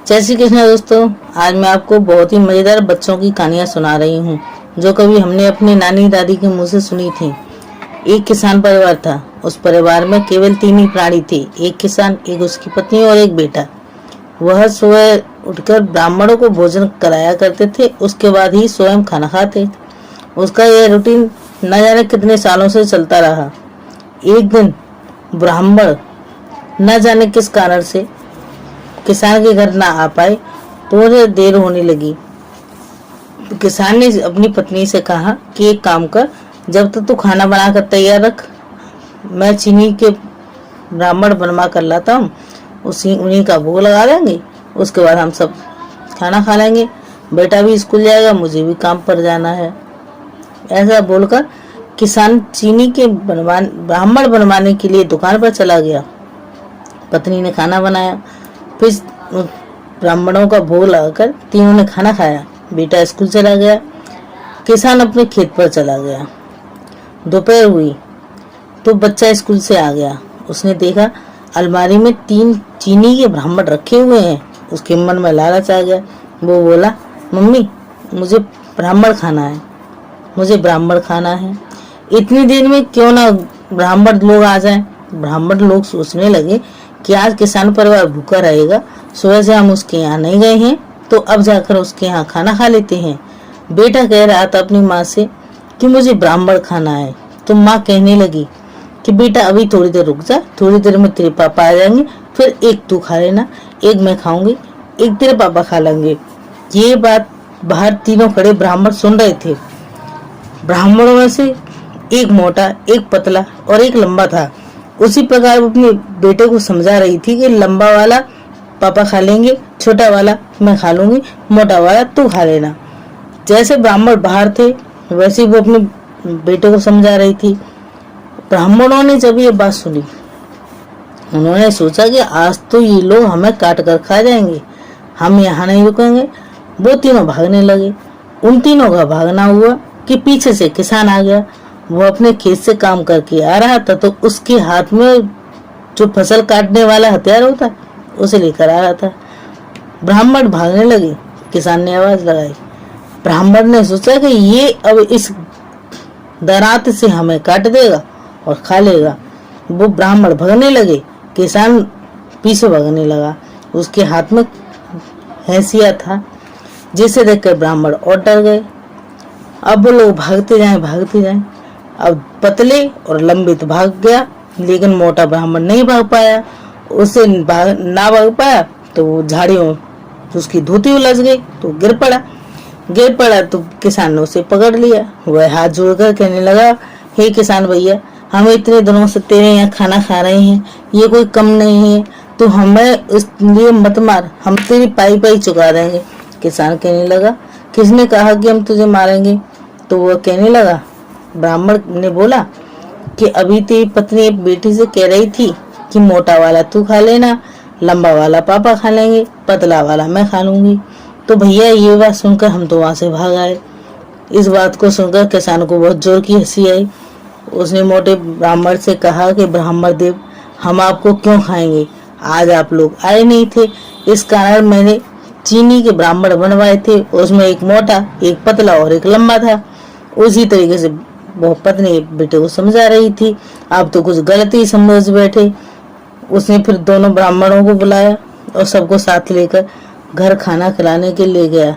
जय श्री कृष्ण दोस्तों। आज मैं आपको बहुत ही मजेदार बच्चों की कहानियां सुना रही हूँ जो कभी हमने अपनी नानी दादी के मुंह से सुनी थी। एक किसान परिवार था। उस परिवार में केवल 3 ही प्राणी थे, एक किसान, एक उसकी पत्नी और एक बेटा। वह सुबह उठकर ब्राह्मणों को भोजन कराया करते थे, उसके बाद ही स्वयं खाना खाते। उसका यह रूटीन न जाने कितने सालों से चलता रहा। एक दिन ब्राह्मण न जाने किस कारण से किसान के घर ना आ पाए तो उन्हें देर होने लगी। किसान ने अपनी पत्नी से कहा कि एक काम कर, जब तक तू खाना बनाकर तैयार रख, मैं चीनी के ब्राह्मण बनवा कर लाता हूँ, उन्हीं का भोग लगा देंगे, उसके बाद हम सब खाना खा लेंगे। बेटा भी स्कूल जाएगा, मुझे भी काम पर जाना है। ऐसा बोलकर किसान चीनी के ब्राह्मण बनवाने के लिए दुकान पर चला गया। पत्नी ने खाना बनाया, फिर ब्राह्मणों का भोग लगाकर तीनों ने खाना खाया। बेटा स्कूल चला गया, किसान अपने खेत पर चला गया। दोपहर हुई तो बच्चा स्कूल से आ गया। उसने देखा अलमारी में 3 चीनी के ब्राह्मण रखे हुए हैं। उसके मन में लालच आ गया। वो बोला, मम्मी मुझे ब्राह्मण खाना है, मुझे ब्राह्मण खाना है। इतनी देर में क्यों ना ब्राह्मण लोग आ जाएं। ब्राह्मण लोग सोचने लगे कि आज किसान परिवार भूखा रहेगा, सुबह से हम उसके यहाँ नहीं गए हैं तो अब जाकर उसके यहाँ खाना खा लेते हैं। बेटा कह रहा था अपनी माँ से कि मुझे ब्राह्मण खाना है, तो माँ कहने लगी कि बेटा अभी थोड़ी देर रुक जा, थोड़ी देर में तेरे पापा आ जाएंगे, फिर एक तू खा लेना, एक मैं खाऊंगी, एक तेरे पापा खा लेंगे। ये बात बाहर तीनों खड़े ब्राह्मण सुन रहे थे। ब्राह्मणों में से एक मोटा, एक पतला और एक लंबा था। उसी प्रकार वो अपने बेटे को समझा रही थी कि लंबा वाला पापा खा लेंगे, छोटा वाला मैं खा लूंगी, मोटा वाला तू खा लेना। जैसे ब्राह्मण बाहर थे वैसे वो अपने बेटे को समझा रही थी। ब्राह्मणों ने जब ये बात सुनी, उन्होंने सोचा कि आज तो ये लोग हमें काट कर खा जाएंगे, हम यहाँ नहीं रुकेंगे। वो तीनों भागने लगे। उन तीनों का भागना हुआ कि पीछे से किसान आ गया। वो अपने खेत से काम करके आ रहा था तो उसके हाथ में जो फसल काटने वाला हथियार होता है उसे लेकर आ रहा था। ब्राह्मण भागने लगे। किसान ने आवाज लगाई। ब्राह्मण ने सोचा कि ये अब इस दरात से हमें काट देगा और खा लेगा। वो ब्राह्मण भागने लगे, किसान पीछे भागने लगा। उसके हाथ में हैसिया था, जिसे देखकर ब्राह्मण और डर गए। अब वो लोग भागते जाएं। अब पतले और लंबे तो भाग गया, लेकिन मोटा ब्राह्मण नहीं भाग पाया। उसे ना भाग पाया तो वो झाड़ियों उसकी धोती उलझ गई तो गिर पड़ा तो किसान ने उसे पकड़ लिया। वह हाथ जोड़कर कहने लगा, हे किसान भैया, हम इतने दिनों से तेरे यहाँ खाना खा रहे हैं, ये कोई कम नहीं है, तो हमें इसलिए मत मार, हम तेरी पाई चुका देंगे। किसान कहने लगा, किसने कहा कि हम तुझे मारेंगे? तो वह कहने लगा, ब्राह्मण ने बोला कि अभी तेरी पत्नी बेटी से कह रही थी कि मोटा वाला तू खा लेना, लंबा वाला पापा खा लेंगे, पतला वाला मैं खा लूंगी। तो भैया ये बात सुनकर हम तो वहां से भाग आए। इस बात को सुनकर किसान को बहुत जोर की हंसी आई। उसने मोटे ब्राह्मण से कहा कि ब्राह्मण देव, हम आपको क्यों खाएंगे? आज आप लोग आए नहीं थे, इस कारण मैंने चीनी के ब्राह्मण बनवाए थे। उसमें एक मोटा, एक पतला और एक लंबा था। उसी तरीके से वो पत्नी बेटे को समझा रही थी। आप तो कुछ गलत ही समझ बैठे। उसने फिर दोनों ब्राह्मणों को बुलाया और सबको साथ लेकर घर खाना खिलाने के लिए गया।